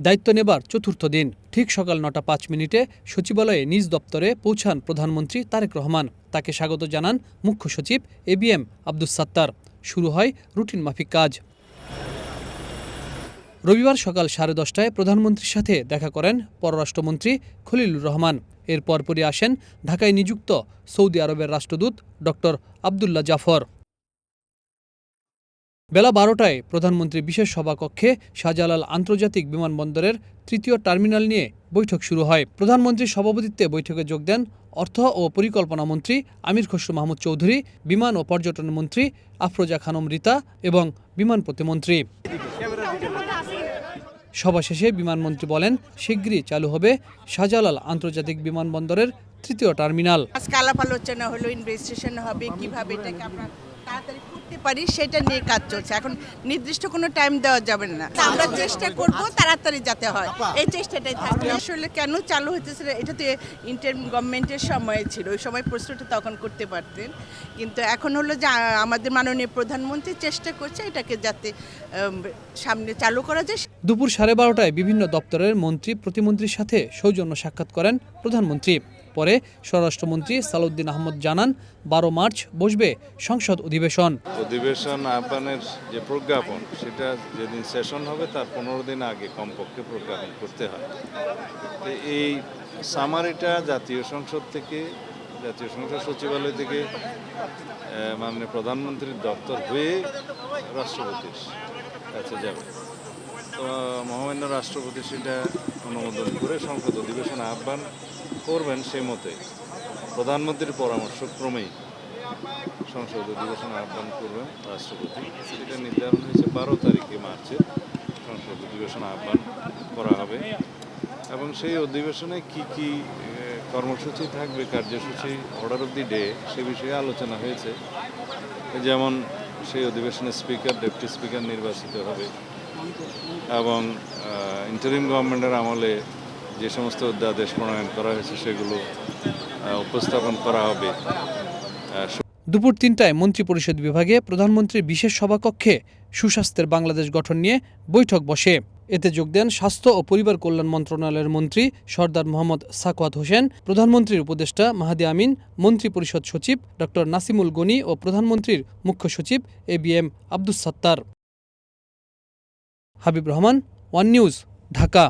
দায়িত্ব নেবার চতুর্থ দিন ঠিক সকাল ৯টা ৫ মিনিটে সচিবালয়ে নিজ দপ্তরে পৌঁছান প্রধানমন্ত্রী তারেক রহমান। তাকে স্বাগত জানান মুখ্য সচিব ABM আব্দুস সাত্তার। শুরু হয় রুটিন মাফিক কাজ। রবিবার সকাল 10:30টায় প্রধানমন্ত্রীর সাথে দেখা করেন পররাষ্ট্রমন্ত্রী খলিলুর রহমান। এর পরপরই আসেন ঢাকায় নিযুক্ত সৌদি আরবের রাষ্ট্রদূত ডক্টর আবদুল্লাহ জাফর। বেলা 12টায় প্রধানমন্ত্রী বিশেষ সভাকক্ষে শাহজালাল আন্তর্জাতিক বিমানবন্দরের তৃতীয় টার্মিনাল নিয়ে বৈঠক শুরু হয়। প্রধানমন্ত্রীর সভাপতিত্বে বৈঠকে যোগ দেন অর্থ ও পরিকল্পনা মন্ত্রী আমির খসরু মাহমুদ চৌধুরী, বিমান ও পর্যটন মন্ত্রী আফরোজা খানম রিতা এবং বিমান প্রতিমন্ত্রী। সভা শেষে বিমানমন্ত্রী বলেন, শিগগিরই চালু হবে শাহজালাল আন্তর্জাতিক বিমানবন্দরের তৃতীয় টার্মিনাল। আজকে আলাপ আলোচনা হলো, ইনভেস্টিগেশন হবে, কিভাবে এটাকে আমরা তাড়াতাড়ি করতে পারি সেটা নিয়ে কাজ চলছে। এখন নির্দিষ্ট কোনো টাইম দেওয়া যাবে না, আমরা চেষ্টা করব তাড়াতাড়ি যাতে হয়, এই চেষ্টাটাই থাকবে। আসলে কেন চালু হতেছে এটা তো ইন্টারিম গভর্নমেন্টের সময় ছিল, ওই সময় প্রশ্নটা তখন করতে পারতেন, কিন্তু এখন হলো যে আমাদের মাননীয় প্রধানমন্ত্রী চেষ্টা করছে এটাকে যাতে সামনে চালু করা যায়। দুপুর 12:30টায় বিভিন্ন দপ্তরের মন্ত্রী প্রতিমন্ত্রীর সাথে সৌজন্য সাক্ষাৎ করেন প্রধানমন্ত্রী। পরে স্বরাষ্ট্রমন্ত্রী সালাউদ্দিন আহমদ জানান, 12 মার্চ বসবে সংসদ অধিবেশন আহ্বানের যে প্রজ্ঞাপন, সেটা যেদিন সেশন হবে তার 15 দিন আগে কমপক্ষে প্রজ্ঞাপন করতে হয়। এই সামারিটা জাতীয় সংসদ সচিবালয় থেকে মাননীয় প্রধানমন্ত্রীর দপ্তর হয়ে রাষ্ট্রপতির কাছে যাবে। তো মহামান্য রাষ্ট্রপতি সেটা অনুমোদন করে সংসদ অধিবেশন আহ্বান করবেন। সেই মতে প্রধানমন্ত্রীর পরামর্শক্রমেই সংসদ অধিবেশন আহ্বান করবেন রাষ্ট্রপতি। সেটা নির্ধারণ হয়েছে 12 তারিখে মার্চের সংসদ অধিবেশন আহ্বান করা হবে এবং সেই অধিবেশনে কি কি কর্মসূচি থাকবে, কার্যসূচি, অর্ডার অফ দি ডে, সে বিষয়ে আলোচনা হয়েছে। যেমন সেই অধিবেশনে স্পিকার, ডেপুটি স্পিকার নির্বাচিত হবে এবং ইন্টারিম গভর্নমেন্টের আমলে যে সমস্ত অধ্যাদেশ প্রণয়ন করা হয়েছে সেগুলো উপস্থাপন করা হবে। দুপুর 3টায় মন্ত্রিপরিষদ বিভাগে প্রধানমন্ত্রীর বিশেষ সভাকক্ষে সুস্বাস্থ্যের বাংলাদেশ গঠন নিয়ে বৈঠক বসে। এতে যোগ দেন স্বাস্থ্য ও পরিবার কল্যাণ মন্ত্রণালয়ের মন্ত্রী সরদার মোহাম্মদ সাখাওয়াত হোসেন, প্রধানমন্ত্রীর উপদেষ্টা মাহাদি আমিন, মন্ত্রিপরিষদ সচিব ডক্টর নাসিমুল গনি ও প্রধানমন্ত্রীর মুখ্য সচিব ABM Abdus Sattar. Habib Rahman, one news, Dhaka.